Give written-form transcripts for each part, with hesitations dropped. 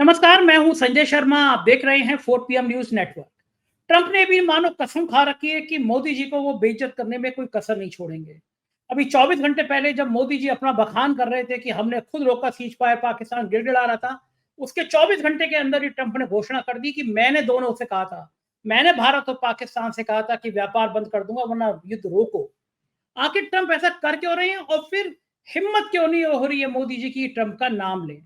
नमस्कार, मैं हूं संजय शर्मा। आप देख रहे हैं 4 पीएम न्यूज नेटवर्क। ट्रंप ने भी मानो कसम खा रखी है कि मोदी जी को वो बेइज्जत करने में कोई कसर नहीं छोड़ेंगे। अभी 24 घंटे पहले जब मोदी जी अपना बखान कर रहे थे कि हमने खुद रोका सीज फायर, पाकिस्तान गिड़गिड़ा रहा था, उसके 24 घंटे के अंदर ही ट्रंप ने घोषणा कर दी कि मैंने दोनों से कहा था, मैंने भारत और पाकिस्तान से कहा था कि व्यापार बंद कर दूंगा वरना युद्ध रोको। आखिर ट्रंप ऐसा कर क्यों रहे हैं और फिर हिम्मत क्यों नहीं हो रही है मोदी जी की ट्रंप का नाम लें।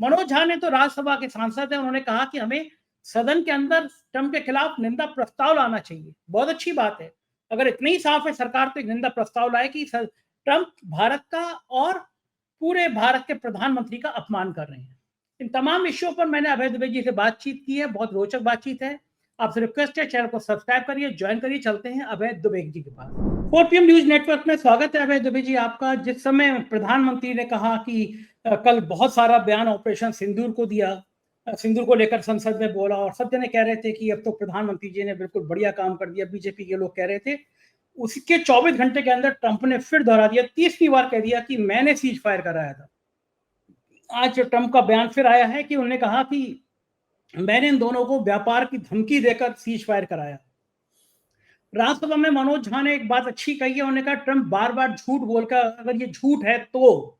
मनोज झा ने तो राज्यसभा के सांसद हैं, उन्होंने कहा कि हमें सदन के अंदर ट्रंप के खिलाफ निंदा प्रस्ताव लाना चाहिए। बहुत अच्छी बात है। अगर इतनी ही साफ है सरकार तो एक निंदा प्रस्ताव लाए कि ट्रंप भारत का और पूरे भारत के प्रधानमंत्री का अपमान कर रहे हैं। इन तमाम विषयों पर मैंने अभय दुबे जी से बातचीत की है, बहुत रोचक बातचीत है। आपसे रिक्वेस्ट है चैनल को सब्सक्राइब करिए, ज्वाइन करिए। चलते हैं अभय दुबे जी के पास। 4 पीएम न्यूज नेटवर्क में स्वागत है अभय दुबे जी आपका। जिस समय प्रधानमंत्री ने कहा कि कल बहुत सारा बयान ऑपरेशन सिंदूर को दिया, सिंदूर को लेकर संसद में बोला और सब जने कह रहे थे कि अब तो प्रधानमंत्री जी ने बिल्कुल बढ़िया काम कर दिया, बीजेपी के लोग कह रहे थे। उसके 24 घंटे के अंदर ट्रंप ने फिर दोहरा दिया, तीसरी बार कह दिया कि मैंने सीज फायर कराया था। आज ट्रंप का बयान फिर आया है कि उन्होंने कहा कि मैंने इन दोनों को व्यापार की धमकी देकर सीज फायर कराया। राज्यसभा में मनोज झा ने एक बात अच्छी कही है, उन्होंने कहा ट्रंप बार बार झूठ बोलकर, अगर ये झूठ है तो,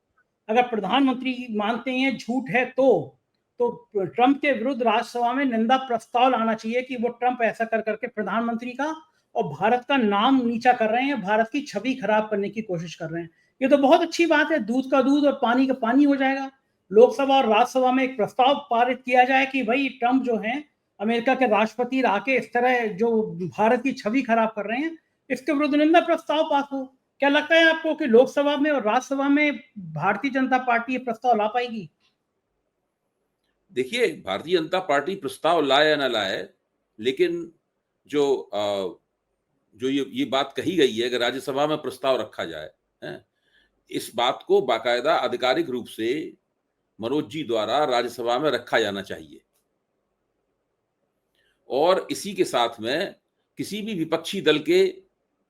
अगर प्रधानमंत्री मानते हैं झूठ है तो ट्रंप के विरुद्ध राज्यसभा में निंदा प्रस्ताव लाना चाहिए कि वो ट्रंप ऐसा कर करके प्रधानमंत्री का और भारत का नाम नीचा कर रहे हैं, भारत की छवि खराब करने की कोशिश कर रहे हैं। ये तो बहुत अच्छी बात है, दूध का दूध और पानी का पानी हो जाएगा। लोकसभा और राज्यसभा में एक प्रस्ताव पारित किया जाए कि भाई ट्रंप जो है अमेरिका के राष्ट्रपति आके इस तरह जो भारत की छवि खराब कर रहे हैं, इसके विरुद्ध निंदा प्रस्ताव पास हो। क्या लगता है आपको कि लोकसभा में और राज्यसभा में भारतीय जनता पार्टी ये प्रस्ताव ला पाएगी? देखिए, भारतीय जनता पार्टी प्रस्ताव लाए या ना लाए, लेकिन जो जो ये बात कही गई है कि राज्यसभा में प्रस्ताव रखा जाए, हैं? इस बात को बाकायदा आधिकारिक रूप से मनोज जी द्वारा राज्यसभा में रखा जाना चाहिए और इसी के साथ में किसी भी विपक्षी दल के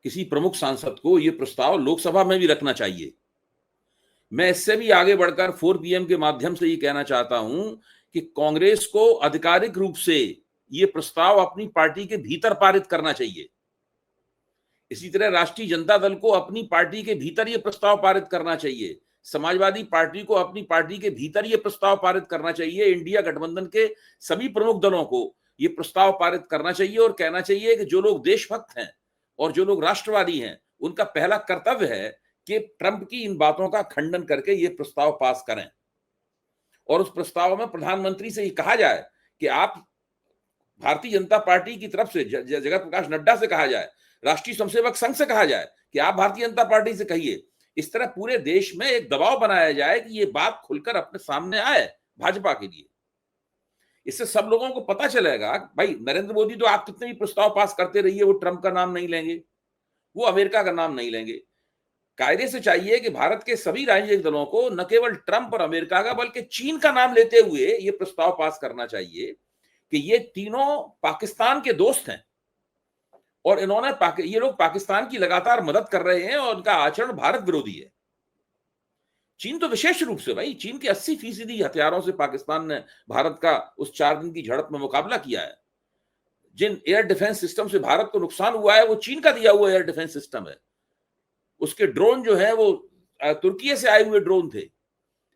किसी प्रमुख सांसद को ये प्रस्ताव लोकसभा में भी रखना चाहिए। मैं इससे भी आगे बढ़कर 4 पीएम के माध्यम से ये कहना चाहता हूं कि कांग्रेस को आधिकारिक रूप से ये प्रस्ताव अपनी पार्टी के भीतर पारित करना चाहिए। इसी तरह राष्ट्रीय जनता दल को अपनी पार्टी के भीतर ये प्रस्ताव पारित करना चाहिए। समाजवादी पार्टी को अपनी पार्टी के भीतर ये प्रस्ताव पारित करना चाहिए। इंडिया गठबंधन के सभी प्रमुख दलों को ये प्रस्ताव पारित करना चाहिए और कहना चाहिए कि जो लोग देशभक्त हैं और जो लोग राष्ट्रवादी हैं, उनका पहला कर्तव्य है कि ट्रंप की इन बातों का खंडन करके ये प्रस्ताव पास करें और उस प्रस्ताव में प्रधानमंत्री से ये कहा जाए कि आप भारतीय जनता पार्टी की तरफ से जगत प्रकाश नड्डा से कहा जाए, राष्ट्रीय स्वयंसेवक संघ से कहा जाए कि आप भारतीय जनता पार्टी से कहिए। इस तरह पूरे देश में एक दबाव बनाया जाए कि ये बात खुलकर अपने सामने आए भाजपा के लिए। इससे सब लोगों को पता चलेगा भाई नरेंद्र मोदी तो आप कितने भी प्रस्ताव पास करते रहिए, वो ट्रंप का नाम नहीं लेंगे, वो अमेरिका का नाम नहीं लेंगे। कायदे से चाहिए कि भारत के सभी राजनीतिक दलों को न केवल ट्रंप और अमेरिका का बल्कि चीन का नाम लेते हुए ये प्रस्ताव पास करना चाहिए कि ये तीनों पाकिस्तान के दोस्त हैं और ये लोग पाकिस्तान की लगातार मदद कर रहे हैं और उनका आचरण भारत विरोधी है। चीन तो विशेष रूप से, भाई चीन के 80% हथियारों से पाकिस्तान ने भारत का उस 4 दिन की झड़प में मुकाबला किया है। जिन एयर डिफेंस सिस्टम से भारत को नुकसान हुआ है वो चीन का दिया हुआ एयर डिफेंस सिस्टम है। उसके ड्रोन जो है वो तुर्की से आए हुए ड्रोन थे।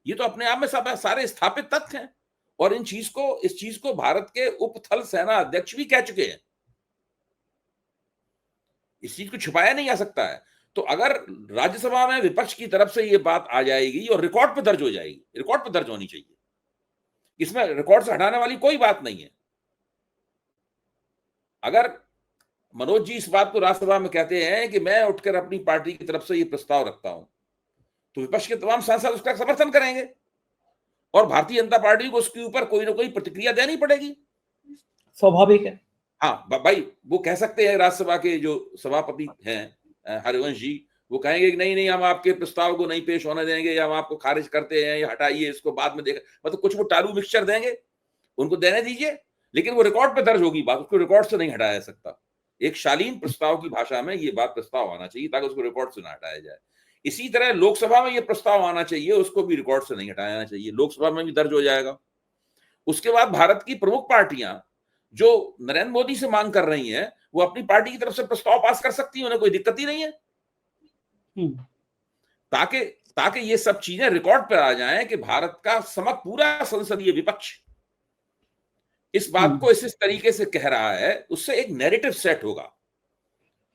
ये तो अपने आप में सब सारे स्थापित तथ्य हैं और इस चीज को भारत के उप थल सेना अध्यक्ष भी कह चुके हैं। इस चीज को छुपाया नहीं जा सकता है। तो अगर राज्यसभा में विपक्ष की तरफ से ये बात आ जाएगी और रिकॉर्ड पे दर्ज हो जाएगी, रिकॉर्ड पे दर्ज होनी चाहिए, इसमें रिकॉर्ड से हटाने वाली कोई बात नहीं है। अगर मनोज जी इस बात को राज्यसभा में कहते हैं कि मैं उठकर अपनी पार्टी की तरफ से ये प्रस्ताव रखता हूं, तो विपक्ष के तमाम सांसद उसका समर्थन करेंगे और भारतीय जनता पार्टी को उसके ऊपर कोई ना कोई प्रतिक्रिया देनी पड़ेगी। स्वाभाविक है। हाँ भाई, वो कह सकते हैं, राज्यसभा के जो सभापति हैं हरिवंश जी, वो कहेंगे कि नहीं नहीं हम आपके प्रस्ताव को नहीं पेश होने देंगे या हम आपको खारिज करते हैं या हटाइए इसको, बाद में देखा, मतलब कुछ वो टारू मिक्सचर देंगे, उनको देने दीजिए, लेकिन वो रिकॉर्ड पे दर्ज होगी बात, उसको रिकॉर्ड से नहीं हटाया जा सकता। एक शालीन प्रस्ताव की भाषा में ये बात प्रस्ताव आना चाहिए ताकि उसको रिकॉर्ड से ना हटाया जाए। इसी तरह लोकसभा में ये प्रस्ताव आना चाहिए, उसको भी रिकॉर्ड से नहीं हटाया जाना चाहिए, लोकसभा में भी दर्ज हो जाएगा उसके बाद भारत की प्रमुख पार्टियां जो नरेंद्र मोदी से मांग कर रही हैं, वो अपनी पार्टी की तरफ से प्रस्ताव पास कर सकती हैं, उन्हें कोई दिक्कत ही नहीं है। ताकि ताकि ये सब चीजें रिकॉर्ड पर आ जाएं कि भारत का पूरा संसदीय विपक्ष इस बात को इस तरीके से कह रहा है, उससे एक नैरेटिव सेट होगा।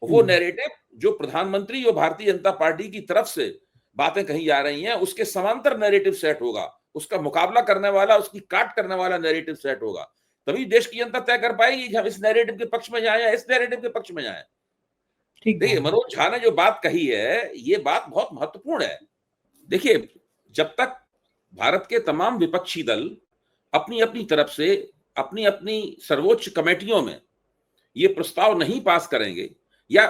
वो नैरेटिव जो प्रधानमंत्री और भारतीय जनता पार्टी की तरफ से बातें कही जा रही हैं, उसके समांतर नैरेटिव सेट होगा, उसका मुकाबला करने वाला, उसकी काट करने वाला नैरेटिव सेट होगा। तभी देश की जनता तय कर पाएगी कि हम इस नैरेटिव के पक्ष में जाएं या इस नैरेटिव के पक्ष में जाएं। देखिए, मनोज झा ने जो बात कही है, ये बात बहुत महत्वपूर्ण है। देखिए, जब तक भारत के तमाम विपक्षी दल अपनी अपनी तरफ से अपनी अपनी सर्वोच्च कमेटियों में ये प्रस्ताव नहीं पास करेंगे, या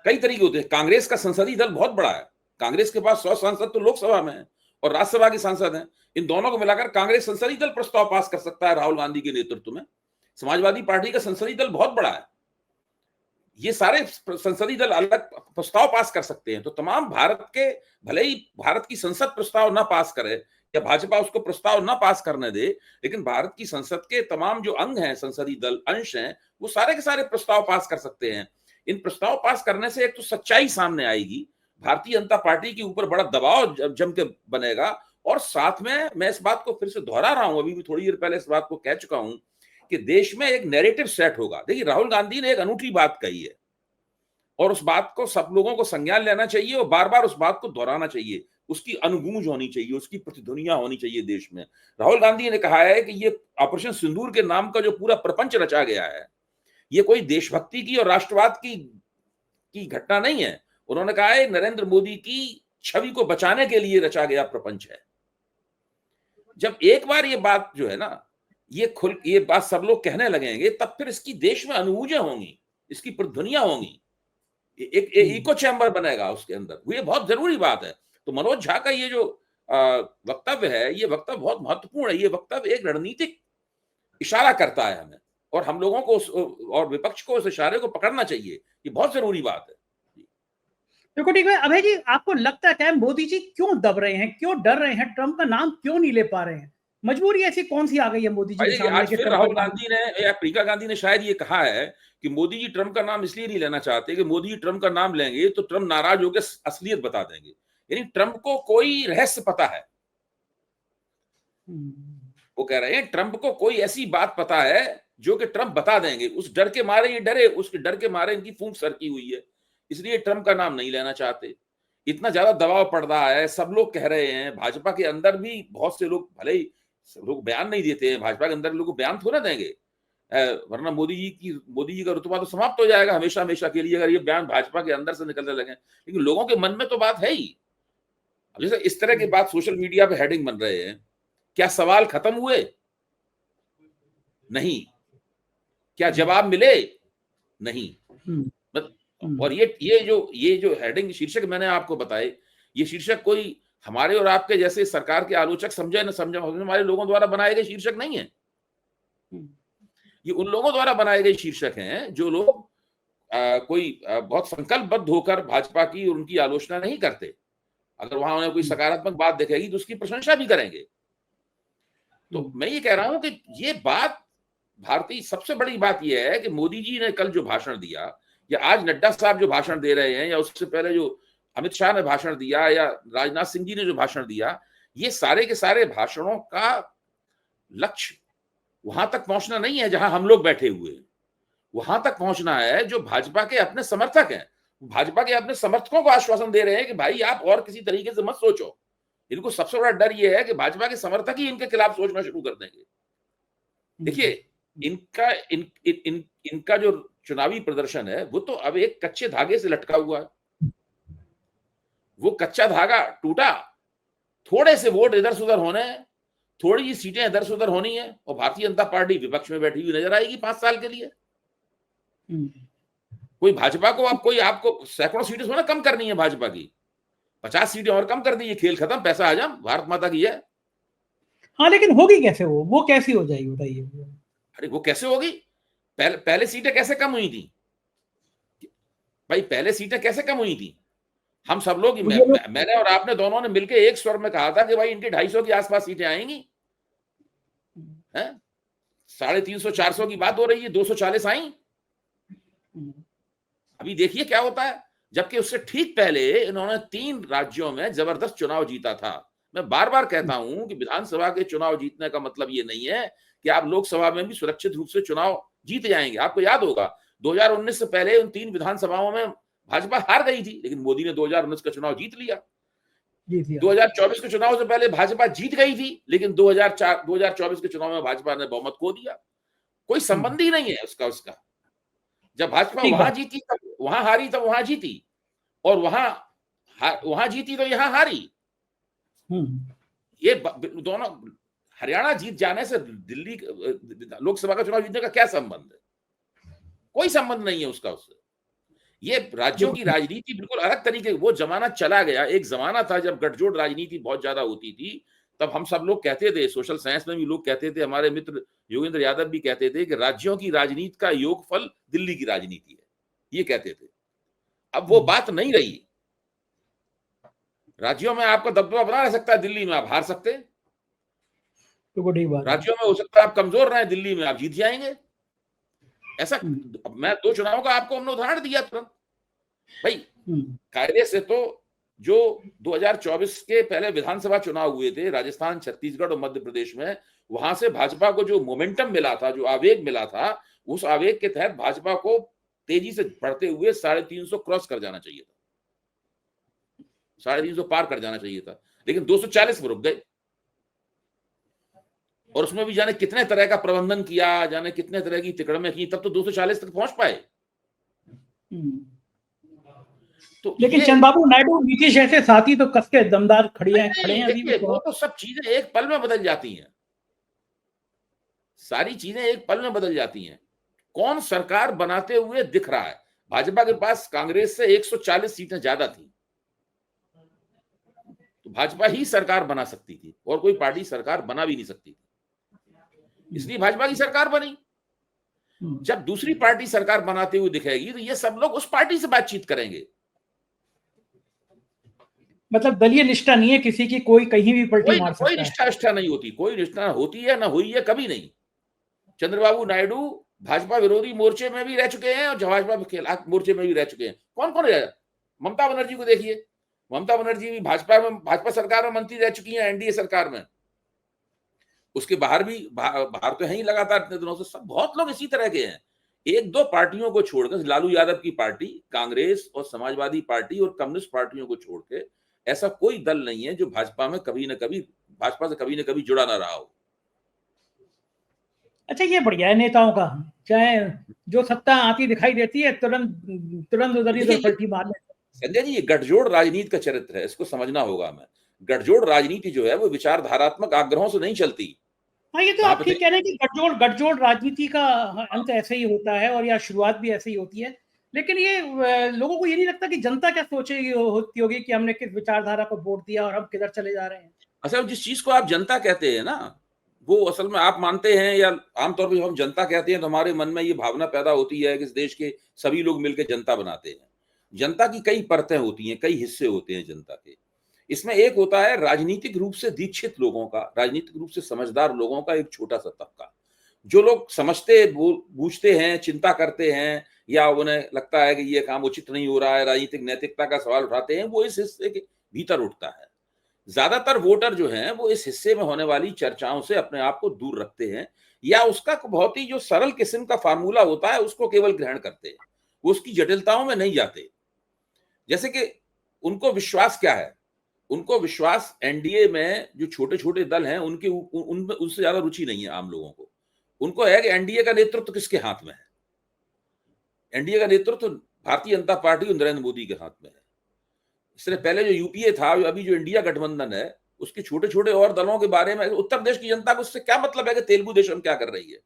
कई तरीके होते हैं, कांग्रेस का संसदीय दल बहुत बड़ा है, कांग्रेस के पास 100 सांसद तो लोकसभा में है और राज्यसभा के सांसद हैं, इन दोनों को मिलाकर कांग्रेस संसदीय दल प्रस्ताव पास कर सकता है राहुल गांधी के नेतृत्व में। समाजवादी पार्टी का संसदीय दल बहुत बड़ा है, ये सारे संसदीय दल अलग प्रस्ताव पास कर सकते हैं। तो तमाम भारत के, भले ही भारत की संसद प्रस्ताव ना पास करे या भाजपा उसको प्रस्ताव ना पास करने दे, लेकिन भारत की संसद के तमाम जो अंग हैं, संसदीय दल अंश हैं, वो सारे के सारे प्रस्ताव पास कर सकते हैं। इन प्रस्ताव पास करने से एक तो सच्चाई सामने आएगी, भारतीय जनता पार्टी के ऊपर बड़ा दबाव जम के बनेगा, और साथ में मैं इस बात को फिर से दोहरा रहा हूं, अभी भी थोड़ी देर पहले इस बात को कह चुका हूं कि देश में एक नैरेटिव सेट होगा। देखिए, राहुल गांधी ने एक अनूठी बात कही है और उस बात को सब लोगों को संज्ञान लेना चाहिए और बार बार उस बात को दोहराना चाहिए, उसकी अनुगूंज होनी चाहिए, उसकी प्रतिध्वनियां होनी चाहिए देश में। राहुल गांधी ने कहा है कि ये ऑपरेशन सिंदूर के नाम का जो पूरा प्रपंच रचा गया है, ये कोई देशभक्ति की और राष्ट्रवाद की घटना नहीं है। उन्होंने कहा है नरेंद्र मोदी की छवि को बचाने के लिए रचा गया प्रपंच है। जब एक बार ये बात जो है ना, ये बात सब लोग कहने लगेंगे, तब फिर इसकी देश में अनुगूंजें होंगी, इसकी प्रतिध्वनियां होंगी, एक इको चैम्बर बनेगा उसके अंदर। ये बहुत जरूरी बात है। तो मनोज झा का ये जो वक्तव्य है, ये वक्तव्य बहुत महत्वपूर्ण है। ये वक्तव्य एक रणनीतिक इशारा करता है हमें, और हम लोगों को और विपक्ष को उस इशारे को पकड़ना चाहिए। ये बहुत जरूरी बात है। देखो, ठीक है अभय जी, आपको लगता है मोदी जी क्यों दब रहे हैं, क्यों डर रहे हैं, ट्रंप का नाम क्यों नहीं ले पा रहे हैं? मजबूरी ऐसी कौन सी आ गई है मोदी जी के सामने? आज फिर राहुल गांधी ने या प्रियंका गांधी ने शायद ये कहा है कि मोदी जी ट्रंप का नाम इसलिए नहीं लेना चाहते कि मोदी जी ट्रंप का नाम लेंगे तो ट्रंप नाराज होकर असलियत बता देंगे। यानी ट्रंप को कोई रहस्य पता है। वो कह रहे हैं ट्रंप को कोई ऐसी बात पता है जो कि ट्रंप बता देंगे, उस डर के मारे ये डरे, उसके डर के मारे इनकी फूंक सरकी हुई है, इसलिए ट्रंप का नाम नहीं लेना चाहते। इतना ज्यादा दबाव पड़ रहा है, सब लोग कह रहे हैं, भाजपा के अंदर भी बहुत से लोग, भले ही लोग बयान नहीं देते हैं, भाजपा के अंदर लोग बयान थोड़ा देंगे, वरना मोदी जी का रुतबा तो समाप्त हो जाएगा हमेशा हमेशा के लिए, अगर ये बयान भाजपा के अंदर से निकलने लगे। लेकिन लोगों के मन में तो बात है ही। अब जैसे इस तरह की बात सोशल मीडिया पे हेडिंग बन रहे हैं, क्या सवाल खत्म हुए? नहीं। क्या जवाब मिले? नहीं। और ये जो हेडिंग शीर्षक मैंने आपको बताए, ये शीर्षक कोई हमारे और आपके जैसे सरकार के आलोचक समझे न समझे हमारे लोगों द्वारा बनाए गए शीर्षक नहीं है। ये उन लोगों द्वारा बनाए गए शीर्षक हैं जो लोग कोई बहुत संकल्पबद्ध होकर भाजपा की और उनकी आलोचना नहीं करते। अगर वहां उन्हें कोई सकारात्मक बात दिखेगी तो उसकी प्रशंसा भी करेंगे। तो मैं ये कह रहा हूं कि ये बात, भारतीय सबसे बड़ी बात यह है कि मोदी जी ने कल जो भाषण दिया, या आज नड्डा साहब जो भाषण दे रहे हैं, या उससे पहले जो अमित शाह ने भाषण दिया, या राजनाथ सिंह जी ने जो भाषण दिया, ये सारे के सारे भाषणों का लक्ष्य वहां तक पहुंचना नहीं है जहां हम लोग बैठे हुए हैं। वहां तक पहुंचना है जो भाजपा के अपने समर्थक हैं। भाजपा के अपने समर्थकों को आश्वासन दे रहे हैं कि भाई आप और किसी तरीके से मत सोचो। इनको सबसे बड़ा डर यह है कि भाजपा के समर्थक ही इनके खिलाफ सोचना शुरू कर देंगे। देखिए, इनका जो चुनावी प्रदर्शन है वो तो अब एक कच्चे धागे से लटका हुआ है। वो कच्चा धागा टूटा, थोड़े से वोट इधर से उधर होने हैं, थोड़ी सी सीटें इधर से उधर होनी है, और भारतीय जनता पार्टी विपक्ष में बैठी हुई नजर आएगी 5 साल के लिए। कोई भाजपा को आपको सैकड़ों सीटें थोड़ा कम करनी है, भाजपा की 50 सीटें और कम कर दी, खेल खत्म, पैसा हजम, भारत माता की है। हाँ, लेकिन होगी कैसे? वो कैसी हो जाएगी बताइए? अरे वो कैसे होगी? पहले सीटें कैसे कम हुई थी भाई? पहले सीटें कैसे कम हुई थी? हम सब लोग, मैंने और आपने दोनों ने मिलकर एक स्वर में कहा था कि भाई इनकी 250 के आसपास सीटें आएंगी, हैं? 350 400 की बात हो रही है, 240 आई। अभी देखिए क्या होता है, जबकि उससे ठीक पहले इन्होंने 3 राज्यों में जबरदस्त चुनाव जीता था। मैं बार बार कहता हूं कि विधानसभा के चुनाव जीतने का मतलब ये नहीं है कि आप लोकसभा में भी सुरक्षित रूप से चुनाव जीत जाएंगे। आपको याद होगा 2019 से पहले उन 3 विधानसभाओं में भाजपा हार गई थी, लेकिन मोदी ने 2019 का चुनाव जीत लिया। 2024 के चुनाव से पहले भाजपा जीत गई थी, लेकिन 2024 के चुनाव में भाजपा ने बहुमत खो दिया। कोई संबंध ही नहीं है उसका। जब भाजपा वहां जीती तब वहां हारी, तब वहां जीती, और वहां जीती तो यहां हारी। ये दोनों, हरियाणा जीत जाने से दिल्ली लोकसभा का चुनाव जीतने का क्या संबंध है? कोई संबंध नहीं है उसका उससे। ये राज्यों की राजनीति बिल्कुल अलग तरीके, वो जमाना चला गया। एक जमाना था जब गठजोड़ राजनीति बहुत ज्यादा होती थी, तब हम सब लोग कहते थे, सोशल साइंस में भी लोग कहते थे, हमारे मित्र योगेंद्र यादव भी कहते थे कि राज्यों की राजनीति का योगफल दिल्ली की राजनीति है, ये कहते थे। अब वो बात नहीं रही। राज्यों में आपका दबदबा बना रह सकता है, दिल्ली में आप हार सकते हैं। राज्यों में हो सकता है आप कमजोर रहे, दिल्ली में आप जीत जाएंगे। ऐसा मैं 2 चुनावों का आपको हमने उदाहरण दिया तुरंत। भाई कायदे से तो जो 2024 के पहले विधानसभा चुनाव हुए थे राजस्थान, छत्तीसगढ़ और मध्य प्रदेश में, वहां से भाजपा को जो मोमेंटम मिला था, जो आवेग मिला था, उस आवेग के तहत भाजपा को तेजी से बढ़ते हुए 350 क्रॉस कर जाना चाहिए था, 350 पार कर जाना चाहिए था, लेकिन 240 में रुक गए। और उसमें भी जाने कितने तरह का प्रबंधन किया, जाने कितने तरह की तिकड़में की, तब तो 240 तक पहुंच पाए। तो लेकिन चंद्रबाबू नायडू, नीतीश ऐसे साथी तो कस के दमदार खड़े हैं अभी भी। वो तो सब चीजें एक पल में बदल जाती हैं, सारी चीजें एक पल में बदल जाती हैं। कौन सरकार बनाते हुए दिख रहा है? भाजपा के पास कांग्रेस से 140 सीटें ज्यादा थी, तो भाजपा ही सरकार बना सकती थी, और कोई पार्टी सरकार बना भी नहीं सकती थी, इसलिए भाजपा की सरकार बनी। जब दूसरी पार्टी सरकार बनाते हुए दिखेगी तो ये सब लोग उस पार्टी से बातचीत करेंगे। मतलब दलीय निष्ठा नहीं है किसी की, कोई कहीं भी पलटी मार सकता है। कोई निष्ठा नहीं होती, कोई निष्ठा होती है ना हुई है, कभी नहीं। चंद्रबाबू नायडू भाजपा विरोधी मोर्चे में भी रह चुके हैं और भाजपा के खिलाफ मोर्चे में भी रह चुके हैं। कौन कौन रहा? ममता बनर्जी को देखिए, ममता बनर्जी भी भाजपा सरकार में मंत्री रह चुकी हैं, एनडीए सरकार में। उसके बाहर भी, बाहर तो है ही लगातार इतने दिनों से, सब बहुत लोग इसी तरह के हैं। 1-2 पार्टियों को छोड़कर, लालू यादव की पार्टी, कांग्रेस और समाजवादी पार्टी और कम्युनिस्ट पार्टियों को छोड़ के ऐसा कोई दल नहीं है जो भाजपा में कभी न कभी, भाजपा से कभी न कभी जुड़ा ना रहा हो। अच्छा, ये बढ़िया है नेताओं का, चाहे जो सत्ता आती दिखाई देती है तुरंत उधर इधर पलटी मार लेते। संजय जी, ये गठजोड़ राजनीति का चरित्र है, इसको समझना होगा हमें। गठजोड़ राजनीति जो है वो विचारधारात्मक आग्रहों से नहीं चलती। हाँ, ये तो आप ठीक कह रहे हैं कि गठजोड़ राजनीति का अंत ऐसे ही होता है, और या शुरुआत भी ऐसे ही होती है। लेकिन ये लोगों को ये नहीं लगता कि जनता क्या सोचेगी होती होगी कि हमने किस विचारधारा को वोट दिया और हम किधर चले जा रहे हैं। असल जिस चीज को आप जनता कहते हैं ना, वो असल में आप मानते हैं, या आमतौर पर हम जनता कहते हैं तो हमारे मन में ये भावना पैदा होती है कि इस देश के सभी लोग मिलकर जनता बनाते हैं। जनता की कई परतें होती हैं, कई हिस्से होते हैं जनता के। इसमें एक होता है राजनीतिक रूप से दीक्षित लोगों का, राजनीतिक रूप से समझदार लोगों का एक छोटा सा तबका, जो लोग समझते बूझते हैं, चिंता करते हैं, या उन्हें लगता है कि ये काम उचित नहीं हो रहा है, राजनीतिक नैतिकता का सवाल उठाते हैं, वो इस हिस्से के भीतर उठता है। ज्यादातर वोटर जो हैं वो इस हिस्से में होने वाली चर्चाओं से अपने आप को दूर रखते हैं, या उसका बहुत ही जो सरल किस्म का फार्मूला होता है उसको केवल ग्रहण करते हैं, वो उसकी जटिलताओं में नहीं जाते। जैसे कि उनको विश्वास क्या है? उनको विश्वास एनडीए में जो छोटे छोटे दल हैं उनके उनमें उनसे ज्यादा रुचि नहीं है आम लोगों को। उनको है कि एनडीए का नेतृत्व किसके हाथ में है? एनडीए का नेतृत्व भारतीय जनता पार्टी और नरेंद्र मोदी के हाथ में है। इससे पहले जो यूपीए था, अभी जो इंडिया गठबंधन है, उसके छोटे छोटे और दलों के बारे में उत्तर प्रदेश की जनता को उससे क्या मतलब है कि तेलुगु देशम क्या कर रही है?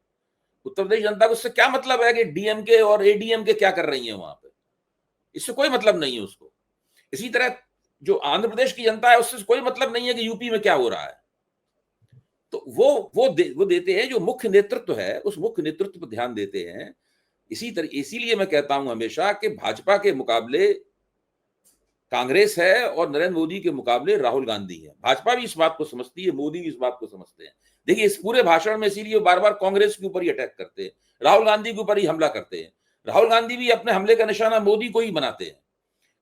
उत्तर प्रदेश जनता को उससे क्या मतलब है कि डीएमके और एडीएमके क्या कर रही है वहां पे? इससे कोई मतलब नहीं है उसको। इसी तरह जो आंध्र प्रदेश की जनता है उससे कोई मतलब नहीं है कि यूपी में क्या हो रहा है। तो वो देते हैं, जो मुख्य नेतृत्व है उस मुख्य नेतृत्व पर ध्यान देते हैं। इसीलिए मैं कहता हूं हमेशा कि भाजपा के मुकाबले कांग्रेस है और नरेंद्र मोदी के मुकाबले राहुल गांधी है। भाजपा भी इस बात को समझती है, मोदी भी इस बात को समझते हैं। देखिए इस पूरे भाषण में इसीलिए बार बार कांग्रेस के ऊपर ही अटैक करते हैं, राहुल गांधी के ऊपर ही हमला करते हैं। राहुल गांधी भी अपने हमले का निशाना मोदी को ही बनाते हैं।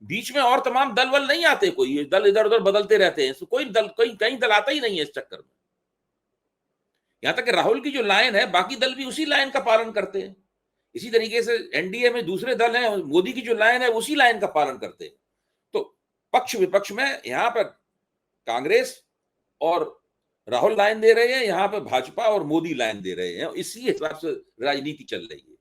बीच में और तमाम दल वल नहीं आते, कोई दल इधर उधर बदलते रहते हैं, कोई दल कहीं दल आता ही नहीं है इस चक्कर में। यहां तक कि राहुल की जो लाइन है बाकी दल भी उसी लाइन का पालन करते हैं। इसी तरीके से एनडीए में दूसरे दल हैं, मोदी की जो लाइन है उसी लाइन का पालन करते हैं। तो पक्ष विपक्ष में यहां पर कांग्रेस और राहुल लाइन दे रहे हैं, यहां पर भाजपा और मोदी लाइन दे रहे हैं। इसी हिसाब से राजनीति चल रही है।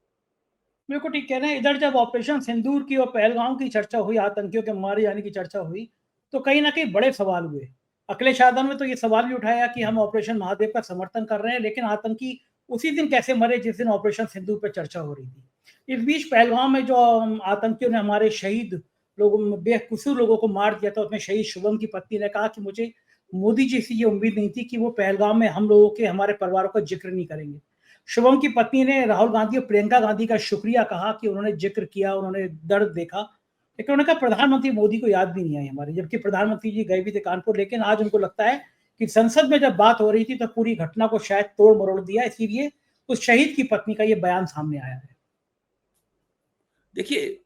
बिल्कुल ठीक कह रहे हैं। इधर जब ऑपरेशन सिंदूर की और पहलगाम की चर्चा हुई, आतंकियों के मारे जाने की चर्चा हुई, तो कहीं ना कहीं बड़े सवाल हुए। अखिलेश यादव ने तो ये सवाल भी उठाया कि हम ऑपरेशन महादेव का समर्थन कर रहे हैं, लेकिन आतंकी उसी दिन कैसे मरे जिस दिन ऑपरेशन सिंदूर पर चर्चा हो रही थी। इस बीच पहलगाम में जो आतंकियों ने हमारे शहीद लोगों, बेकसूर लोगों को मार दिया था, उसमें शहीद शुभम की पत्नी ने कहा कि मुझे मोदी जी से ये उम्मीद नहीं थी कि वो पहलगाम में हम लोगों के, हमारे परिवारों का जिक्र नहीं करेंगे। शुभम की पत्नी ने राहुल गांधी और प्रियंका गांधी का शुक्रिया कहा कि उन्होंने जिक्र किया, उन्होंने दर्द देखा, लेकिन उन्होंने कहा प्रधानमंत्री मोदी को याद भी नहीं आई हमारी, जबकि प्रधानमंत्री जी गए भी थे कानपुर। लेकिन आज उनको लगता है कि संसद में जब बात हो रही थी तो पूरी घटना को शायद तोड़ मरोड़ दिया, इसीलिए उस शहीद की पत्नी का ये बयान सामने आया है। देखिए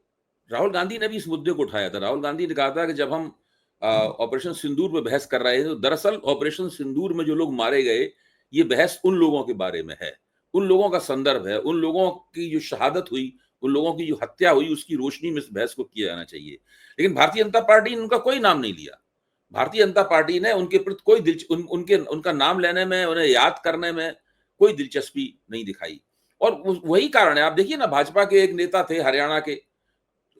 राहुल गांधी ने भी इस मुद्दे को उठाया था। राहुल गांधी ने कहा था कि जब हम ऑपरेशन सिंदूर में बहस कर रहे थे तो दरअसल ऑपरेशन सिंदूर में जो लोग मारे गए, ये बहस उन लोगों के बारे में है, उन लोगों का संदर्भ है, उन लोगों की जो शहादत हुई, उन लोगों की जो हत्या हुई, उसकी रोशनी में इस बहस को किया जाना चाहिए। लेकिन भारतीय जनता पार्टी ने उनका कोई नाम नहीं लिया। भारतीय जनता पार्टी ने उनके प्रति कोई उनका नाम लेने में, उन्हें याद करने में कोई दिलचस्पी नहीं दिखाई। और वही कारण है, आप देखिए ना, भाजपा के एक नेता थे हरियाणा के,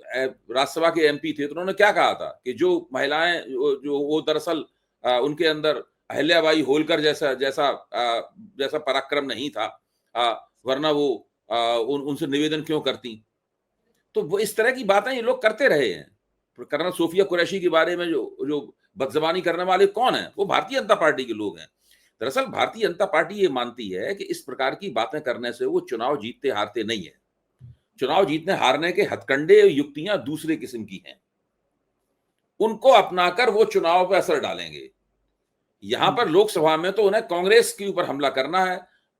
राज्यसभा के एमपी थे, तो उन्होंने क्या कहा था कि जो महिलाएं जो वो दरअसल उनके अंदर अहिल्याबाई होलकर जैसा पराक्रम नहीं था, वरना वो उनसे निवेदन क्यों करती। तो वो इस तरह की बातें ये लोग करते रहे हैं। कर्नल सोफिया कुरैशी के बारे में जो बदजबानी करने वाले कौन है, वो भारतीय जनता पार्टी के लोग हैं। दरअसल भारतीय जनता पार्टी ये मानती है कि इस प्रकार की बातें करने से वो चुनाव जीतते हारते नहीं है। चुनाव जीतने हारने के हथकंडे युक्तियां दूसरे किस्म की हैं, उनको अपनाकर वो चुनाव पर असर डालेंगे। यहां पर लोकसभा में तो उन्हें कांग्रेस के ऊपर हमला करना है,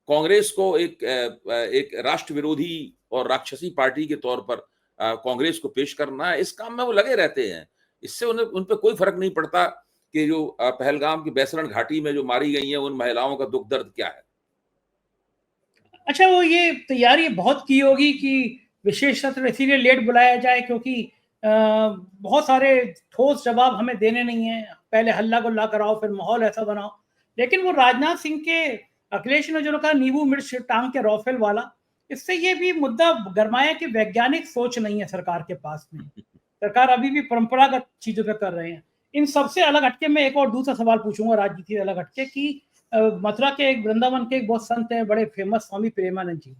कांग्रेस को एक राष्ट्र विरोधी और राक्षसी पार्टी के तौर पर कांग्रेस को पेश करना है। इस काम में वो लगे रहते हैं। इससे उन पर कोई फर्क नहीं पड़ता कि जो पहलगाम की बैसरण घाटी में जो मारी गई हैं उन महिलाओं का दुख दर्द क्या है। अच्छा, वो ये तैयारी बहुत की होगी कि विशेष सत्र इसीलिए लेट बुलाया जाए क्योंकि बहुत सारे ठोस जवाब हमें देने नहीं है, पहले हल्ला गुल्ला कराओ फिर माहौल ऐसा बनाओ। लेकिन वो राजनाथ सिंह के, अखिलेश ने जो कहा नींबू मिर्च टांग के राफेल वाला, इससे ये भी मुद्दा गरमाया कि वैज्ञानिक सोच नहीं है सरकार के पास में। सरकार अभी भी परंपरागत चीजों पे कर रहे हैं। इन सबसे अलग हटके मैं एक और दूसरा सवाल पूछूंगा राजनीति से अलग हटके कि मथुरा के एक, वृंदावन के एक बहुत संत हैं, बड़े फेमस स्वामी प्रेमानंद जी,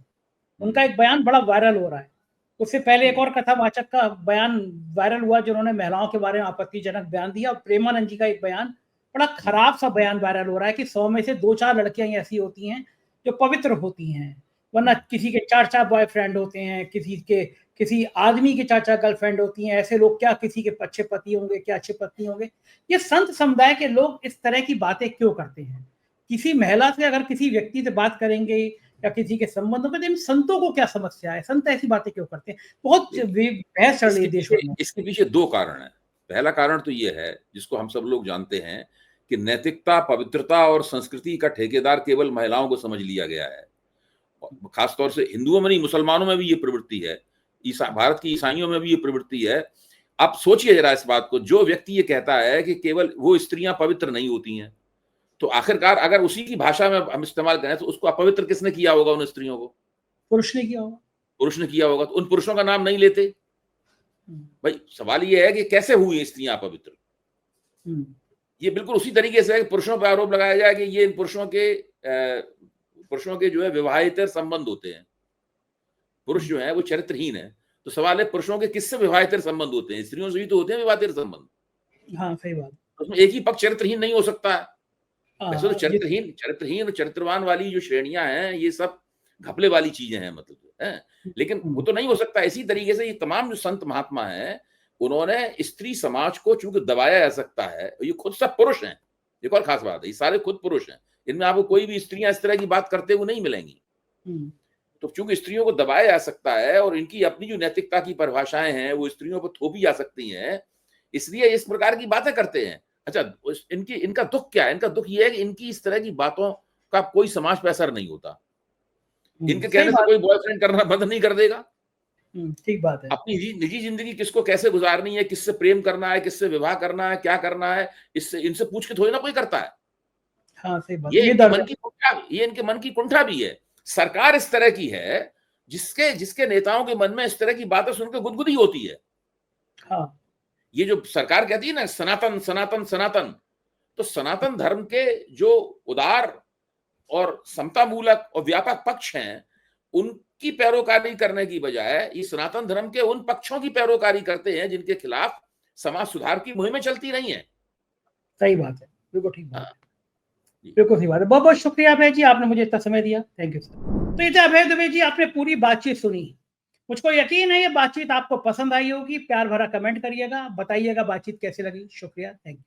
उनका एक बयान बड़ा वायरल हो रहा है। उससे पहले एक और कथावाचक का बयान वायरल हुआ जिन्होंने महिलाओं के बारे में आपत्तिजनक बयान दिया। प्रेमानंद जी का एक बयान, बड़ा खराब सा बयान वायरल हो रहा है कि 100 में से 2-4 लड़कियां ऐसी होती हैं जो पवित्र होती हैं, वरना किसी के 4-4 बॉयफ्रेंड होते हैं, किसी आदमी के 4-4 गर्लफ्रेंड होती हैं। ऐसे लोग क्या किसी के अच्छे पति होंगे, क्या अच्छे पत्नी होंगे। ये संत समुदाय के लोग इस तरह की बातें क्यों करते हैं? किसी महिला से अगर किसी व्यक्ति से बात करेंगे या किसी के संबंधों में, तो इन संतों को क्या समस्या है? संत ऐसी बातें क्यों करते हैं? बहुत बहस चल रही है देश में। इसके पीछे 2 कारण है। पहला कारण तो ये है, जिसको हम सब लोग जानते हैं, कि नैतिकता, पवित्रता और संस्कृति का ठेकेदार केवल महिलाओं को समझ लिया गया है। खासतौर से हिंदुओं में नहीं, मुसलमानों में भी ये प्रवृत्ति है, भारत की ईसाइयों में भी ये प्रवृत्ति है। आप सोचिए जरा इस बात को, जो व्यक्ति ये कहता है कि केवल वो स्त्रियां पवित्र नहीं होती हैं, तो आखिरकार अगर उसी की भाषा में हम इस्तेमाल करें तो उसको अपवित्र किसने किया होगा? उन स्त्रियों को पुरुष ने किया होगा। पुरुष ने किया होगा। तो उन पुरुषों का नाम नहीं लेते। भाई सवाल ये है कि कैसे हुई स्त्रियां अपवित्र? ये बिल्कुल उसी तरीके से पुरुषों पर आरोप लगाया जाए कि ये इन पुरुषों के जो है विवाहित संबंध होते हैं, पुरुष जो है वो चरित्रहीन है। तो सवाल है पुरुषों के किससे विवाहित संबंध होते हैं? स्त्रियों से ही तो होते हैं विवाहित संबंध। हाँ, सही बात। उसमें एक ही पक्ष चरित्रहीन नहीं हो सकता है। वैसे तो चरित्रहीन चरित्रवान वाली जो श्रेणियां हैं ये सब घपले वाली चीजें हैं, मतलब है, लेकिन वो तो नहीं हो सकता। इसी तरीके से ये तमाम जो संत महात्मा हैं उन्होंने स्त्री समाज को चूंकि दबाया जा सकता है, ये खुद सब पुरुष हैं, एक और खास बात है, ये सारे खुद पुरुष हैं, इनमें आपको कोई भी स्त्रियां इस तरह की बात करते हुए नहीं मिलेंगी। तो चूंकि स्त्रियों को दबाया जा सकता है और इनकी अपनी जो नैतिकता की परिभाषाएं हैं वो स्त्रियों पर थोपी जा सकती हैं, इसलिए इस प्रकार की बातें करते हैं। अच्छा, इनका दुख क्या है? इनका दुख ये है कि इनकी इस तरह की बातों का कोई समाज पर असर नहीं होता। इनके कहने से कोई बॉयफ्रेंड करना बंद नहीं कर देगा। ठीक बात है। अपनी निजी जिंदगी किसको कैसे गुजारनी है, किससे प्रेम करना है, किससे विवाह करना है, क्या करना है, इससे इनसे पूछ के थोड़ी ना कोई करता है। हाँ, सही बात। ये इनके मन की कुंठा भी है। सरकार इस तरह की है जिसके नेताओं के मन में इस तरह की बातें सुनकर गुदगुदी होती है। हाँ। ये जो सरकार कहती है ना सनातन सनातन सनातन, तो सनातन धर्म के जो उदार और समता मूलक और व्यापक पक्ष हैं, उनकी पैरोकारी करने की बजाय ये सनातन धर्म के उन पक्षों की पैरोकारी करते हैं जिनके खिलाफ समाज सुधार की मुहिमें चलती रही हैं। सही बात है, बिल्कुल ठीक बात है, बिल्कुल सही बात है। बहुत बहुत शुक्रिया अभय जी, आपने मुझे इतना समय दिया, थैंक यू सर। तो ये थे अभय दुबे जी, आपने पूरी बातचीत सुनी। मुझको यकीन है ये बातचीत आपको पसंद आई होगी। प्यार भरा कमेंट करिएगा, बताइएगा बातचीत कैसी लगी। शुक्रिया, थैंक यू।